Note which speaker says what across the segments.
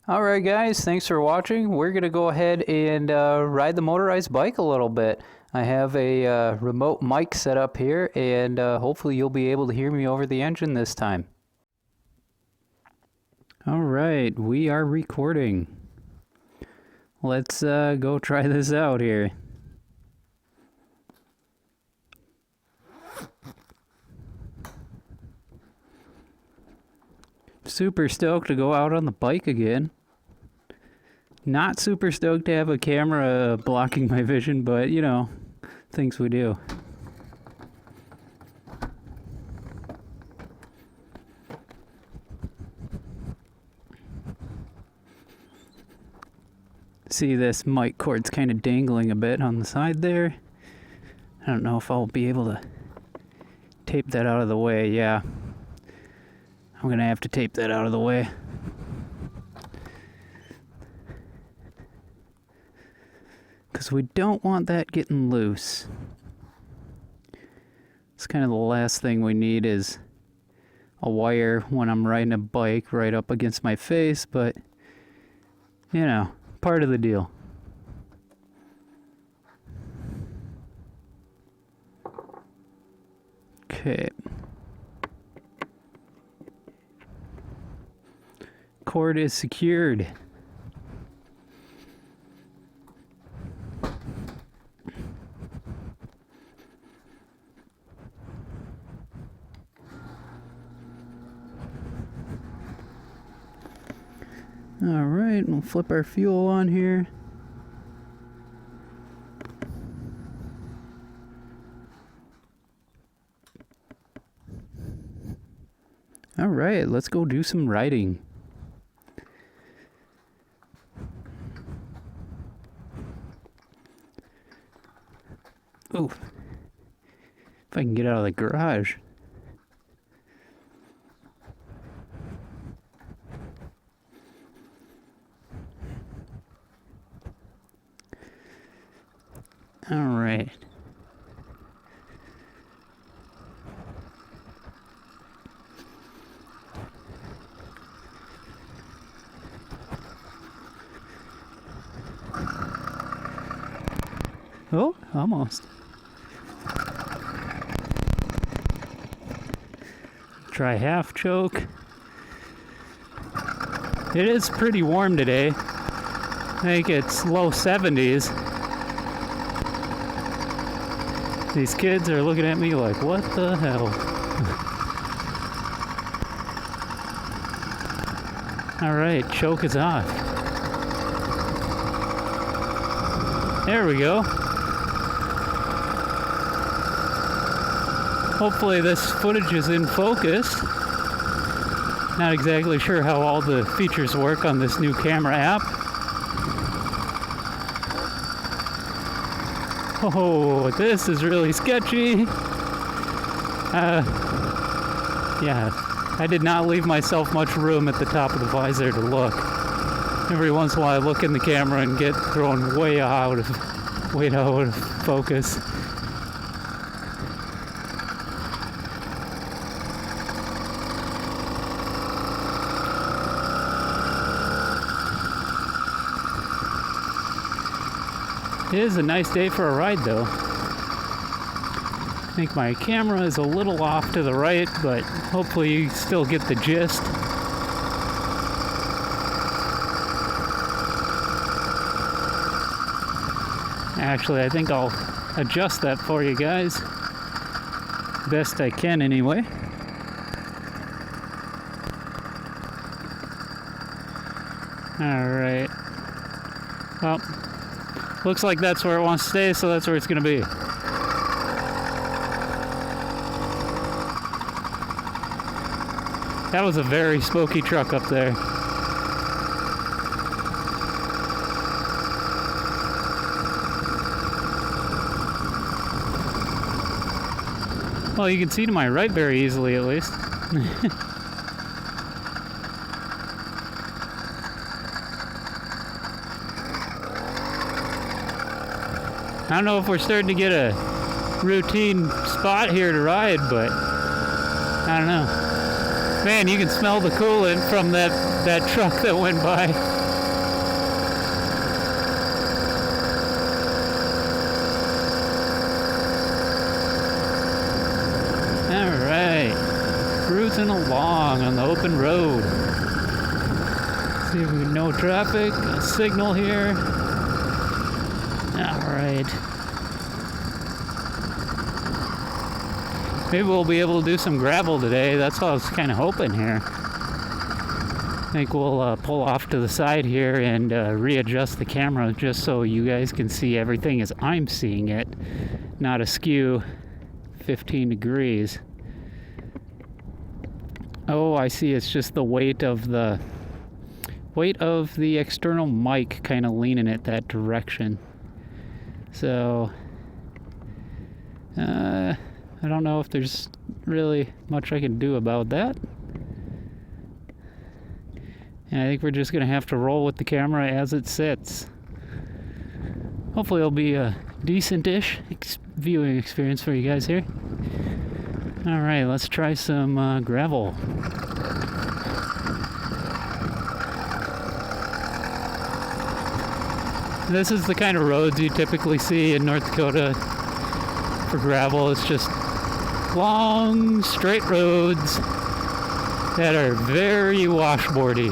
Speaker 1: Alright guys, thanks for watching. We're going to go ahead and ride the motorized bike a little bit. I have a remote mic set up here, and hopefully you'll be able to hear me over the engine this time. Alright, we are recording. Let's go try this out here. Super stoked to go out on the bike again. Not super stoked to have a camera blocking my vision, but you know, things we do. See, this mic cord's kind of dangling a bit on the side there. I don't know if I'll be able to tape that out of the way. Yeah, I'm gonna have to tape that out of the way. Because we don't want that getting loose. It's kind of the last thing we need is a wire when I'm riding a bike right up against my face, but you know, part of the deal. Okay. Cord is secured. Alright, we'll flip our fuel on here. Alright, let's go do some riding. Ooh, if I can get out of the garage. All right. Oh, almost. Try half choke. It is pretty warm today. I think it's low 70s. These kids are looking at me like, what the hell? Alright, choke is off. There we go. Hopefully this footage is in focus. Not exactly sure how all the features work on this new camera app. Oh, this is really sketchy. Yeah, I did not leave myself much room at the top of the visor to look. Every once in a while I look in the camera and get thrown way out of focus. It is a nice day for a ride though. I think my camera is a little off to the right, but hopefully you still get the gist. Actually, I think I'll adjust that for you guys. Best I can anyway. Alright. Well, looks like that's where it wants to stay, so that's where it's going to be. That was a very smoky truck up there. Well, you can see to my right very easily, at least. I don't know if we're starting to get a routine spot here to ride, but I don't know. Man, you can smell the coolant from that truck that went by. Alright, cruising along on the open road. See if we can no traffic, a signal here. Alright. Maybe we'll be able to do some gravel today. That's what I was kind of hoping here. I think we'll pull off to the side here and readjust the camera just so you guys can see everything as I'm seeing it, not askew 15 degrees. Oh, I see. It's just the weight of the external mic kind of leaning it that direction. So I don't know if there's really much I can do about that. And I think we're just going to have to roll with the camera as it sits. Hopefully it'll be a decent-ish viewing experience for you guys here. Alright, let's try some gravel. This is the kind of roads you typically see in North Dakota for gravel. It's just long, straight roads that are very washboardy,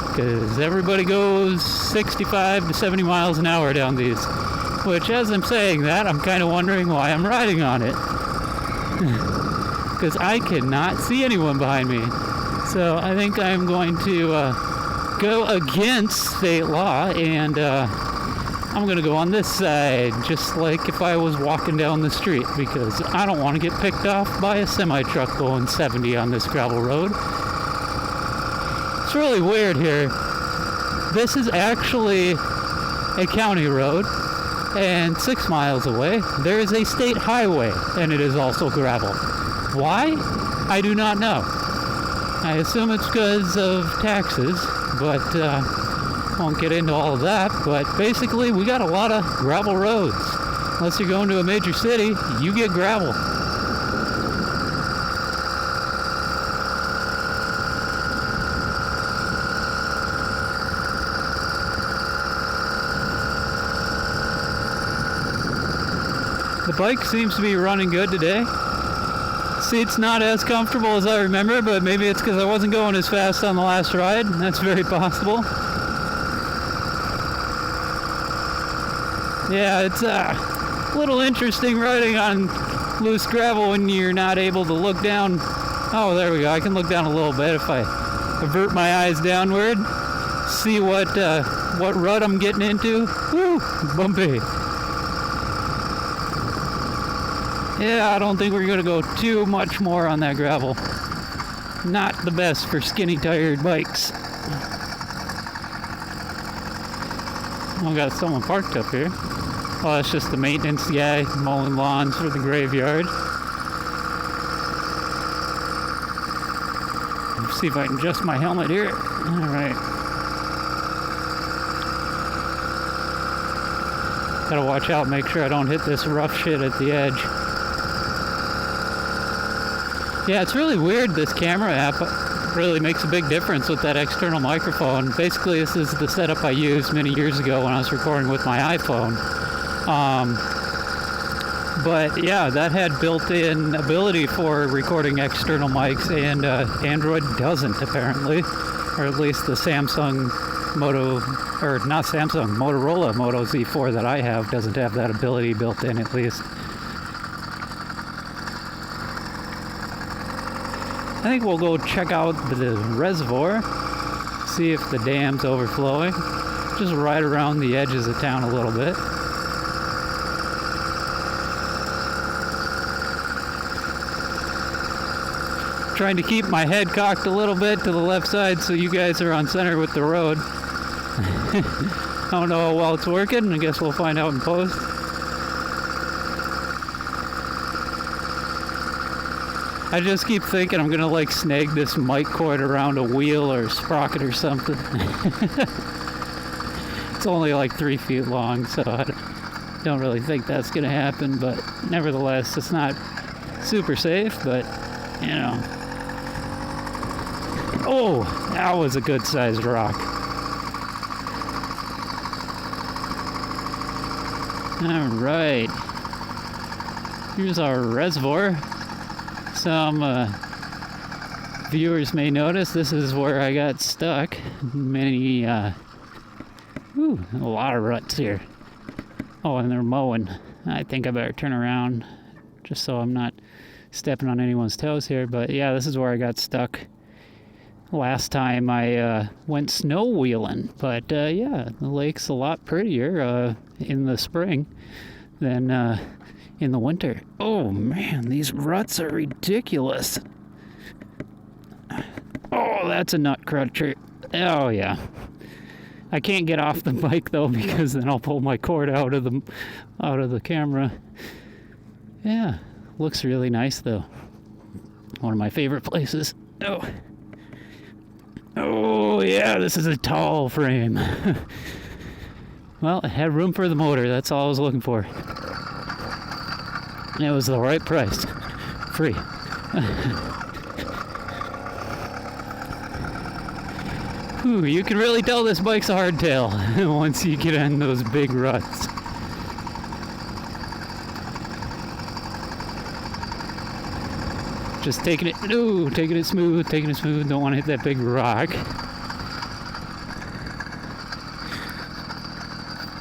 Speaker 1: because everybody goes 65 to 70 miles an hour down these. Which, as I'm saying that, I'm kind of wondering why I'm riding on it. Because I cannot see anyone behind me. So I think I'm going to go against state law, and I'm going to go on this side, just like if I was walking down the street, because I don't want to get picked off by a semi-truck going 70 on this gravel road. It's really weird here. This is actually a county road, and 6 miles away there is a state highway, and it is also gravel. Why? I do not know. I assume it's because of taxes, but won't get into all of that. But basically, we got a lot of gravel roads. Unless you're going to a major city, you get gravel. The bike seems to be running good today. Seat's not as comfortable as I remember, but maybe it's because I wasn't going as fast on the last ride. That's very possible. Yeah, it's a little interesting riding on loose gravel when you're not able to look down. Oh, there we go. I can look down a little bit if I avert my eyes downward. See what rut I'm getting into. Woo, bumpy. Yeah, I don't think we're going to go too much more on that gravel. Not the best for skinny tired bikes. Oh, got someone parked up here. Oh, that's just the maintenance guy mowing lawns for the graveyard. Let's see if I can adjust my helmet here. Alright. Gotta watch out, make sure I don't hit this rough shit at the edge. Yeah, it's really weird. This camera app really makes a big difference with that external microphone. Basically, this is the setup I used many years ago when I was recording with my iPhone. But yeah, that had built-in ability for recording external mics, and Android doesn't apparently, or at least the Motorola Moto Z4 that I have doesn't have that ability built in, at least. I think we'll go check out the reservoir, see if the dam's overflowing. Just right around the edges of town a little bit. Trying to keep my head cocked a little bit to the left side so you guys are on center with the road. I don't know how well it's working. I guess we'll find out in post. I just keep thinking I'm gonna like snag this mic cord around a wheel or a sprocket or something. It's only like 3 feet long, so I don't really think that's gonna happen, but nevertheless, it's not super safe, but you know. Oh, that was a good sized rock. All right. Here's our reservoir. Some viewers may notice this is where I got stuck. Many, a lot of ruts here. Oh, and they're mowing. I think I better turn around just so I'm not stepping on anyone's toes here. But yeah, this is where I got stuck last time I went snow wheeling. But yeah, the lake's a lot prettier in the spring than in the winter. Oh man, these ruts are ridiculous. Oh, that's a nut cruncher. Oh yeah. I can't get off the bike though because then I'll pull my cord out of the camera. Yeah, looks really nice though. One of my favorite places. Oh yeah, this is a tall frame. Well, it had room for the motor. That's all I was looking for. And it was the right price. Free. Ooh, you can really tell this bike's a hardtail once you get in those big ruts. Just taking it smooth, Don't want to hit that big rock.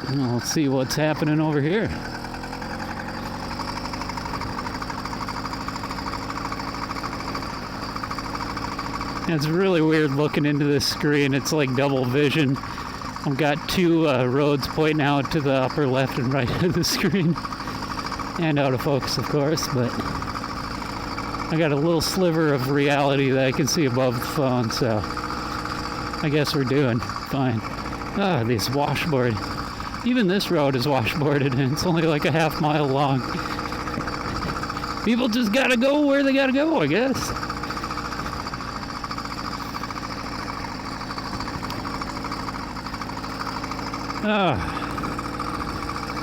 Speaker 1: Well, let's see what's happening over here. It's really weird looking into this screen. It's like double vision. I've got two roads pointing out to the upper left and right of the screen. And out of focus, of course, but I got a little sliver of reality that I can see above the phone, so I guess we're doing fine. Ah, this washboard. Even this road is washboarded, and it's only like a half mile long. People just gotta go where they gotta go, I guess.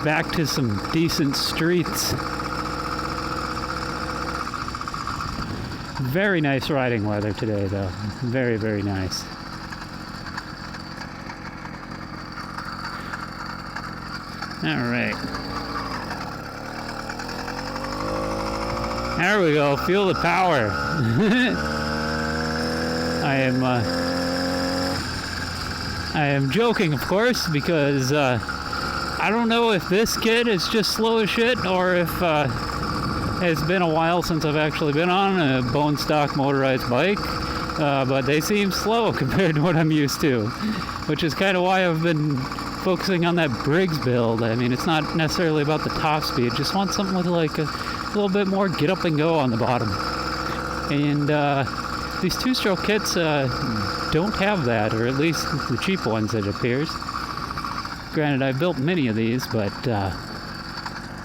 Speaker 1: Back to some decent streets. Very nice riding weather today, though. Very, very nice. All right. There we go. Feel the power. I am joking, of course, because I don't know if this kid is just slow as shit or if it's been a while since I've actually been on a bone stock motorized bike, but they seem slow compared to what I'm used to, which is kind of why I've been focusing on that Briggs build. I mean, it's not necessarily about the top speed, just want something with like a little bit more get up and go on the bottom. And these two-stroke kits don't have that, or at least the cheap ones, it appears. Granted, I built many of these, but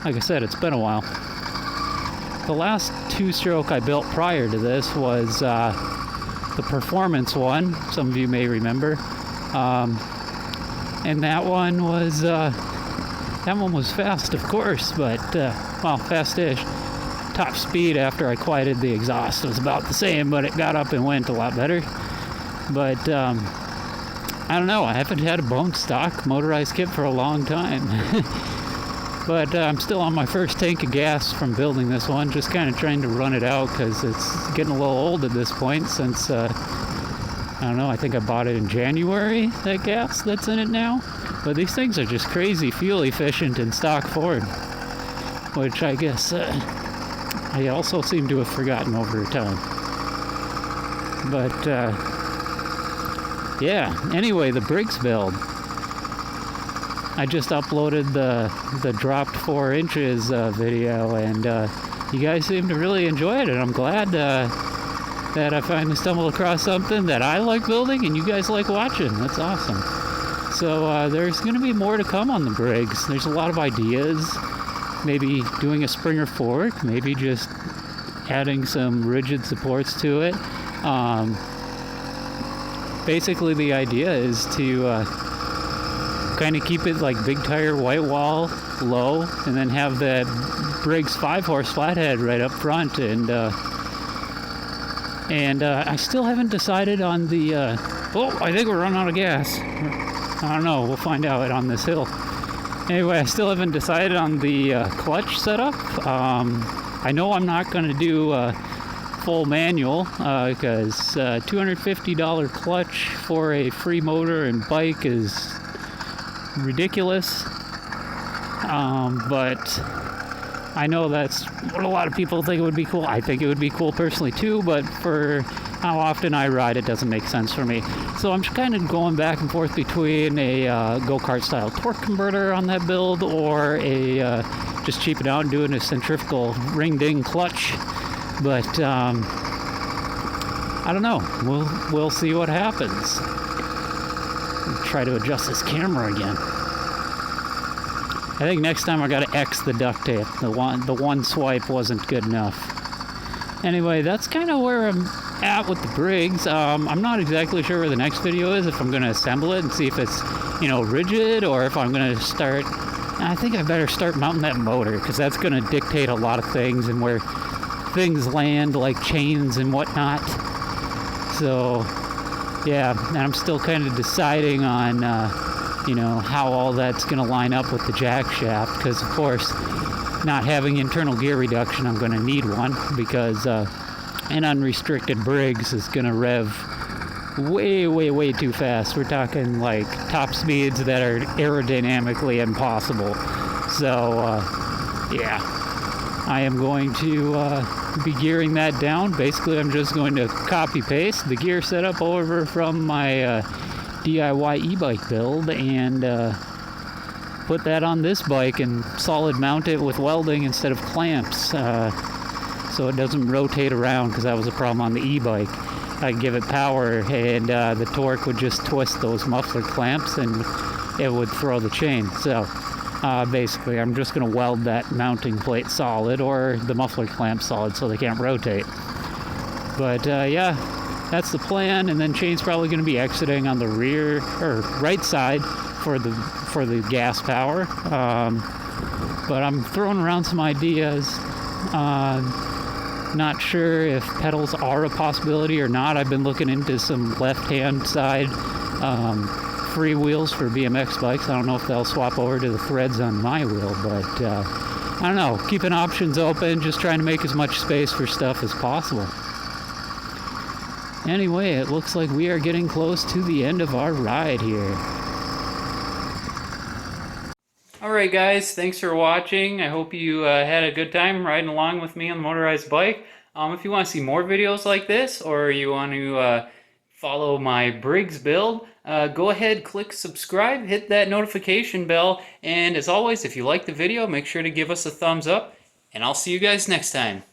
Speaker 1: like I said, it's been a while. The last two-stroke I built prior to this was the performance one, some of you may remember. And that one was fast, of course, but, well, fast-ish. Top speed after I quieted the exhaust was about the same, but it got up and went a lot better. But I don't know, I haven't had a bone stock motorized kit for a long time. But I'm still on my first tank of gas from building this one, just kind of trying to run it out because it's getting a little old at this point since, I don't know, I think I bought it in January, that gas that's in it now. But these things are just crazy fuel efficient in stock Ford, which I guess I also seem to have forgotten over time. But yeah, anyway, the Briggs build. I just uploaded the dropped 4 inches video, and you guys seem to really enjoy it, and I'm glad that I finally stumbled across something that I like building and you guys like watching. That's awesome. So there's going to be more to come on the Briggs. There's a lot of ideas. Maybe doing a Springer fork, maybe just adding some rigid supports to it. Basically the idea is to kind of keep it like big tire white wall low, and then have that Briggs 5-horse flathead right up front, and And I still haven't decided on the, oh, I think we're running out of gas. I don't know, we'll find out on this hill. Anyway, I still haven't decided on the clutch setup. I know I'm not going to do full manual because $250 clutch for a free motor and bike is ridiculous. But I know that's what a lot of people think it would be cool. I think it would be cool personally too, but for how often I ride, it doesn't make sense for me. So I'm just kind of going back and forth between a go-kart style torque converter on that build, or a just cheap it out and doing a centrifugal ring-ding clutch. But I don't know. We'll see what happens. I'll try to adjust this camera again. I think next time I gotta X the duct tape. The one swipe wasn't good enough. Anyway, that's kind of where I'm at with the Briggs. I'm not exactly sure where the next video is, if I'm gonna assemble it and see if it's, you know, rigid, or if I'm gonna start. I think I better start mounting that motor, because that's gonna dictate a lot of things and where things land, like chains and whatnot. So yeah, and I'm still kind of deciding on you know, how all that's going to line up with the jack shaft, because of course, not having internal gear reduction, I'm going to need one, because an unrestricted Briggs is going to rev way too fast. We're talking like top speeds that are aerodynamically impossible. So yeah, I am going to be gearing that down. Basically, I'm just going to copy paste the gear setup over from my DIY e-bike build and put that on this bike and solid mount it with welding instead of clamps, so it doesn't rotate around, because that was a problem on the e-bike. I give it power and the torque would just twist those muffler clamps and it would throw the chain. So basically I'm just going to weld that mounting plate solid, or the muffler clamp solid, so they can't rotate. But yeah, that's the plan. And then chain's probably going to be exiting on the rear or right side for the gas power. But I'm throwing around some ideas. Not sure if pedals are a possibility or not. I've been looking into some left-hand side free wheels for BMX bikes. I don't know if they'll swap over to the threads on my wheel, but I don't know. Keeping options open, just trying to make as much space for stuff as possible. Anyway, it looks like we are getting close to the end of our ride here. Alright guys, thanks for watching. I hope you had a good time riding along with me on the motorized bike. If you want to see more videos like this, or you want to follow my Briggs build, go ahead, click subscribe, hit that notification bell, and as always, if you like the video, make sure to give us a thumbs up, and I'll see you guys next time.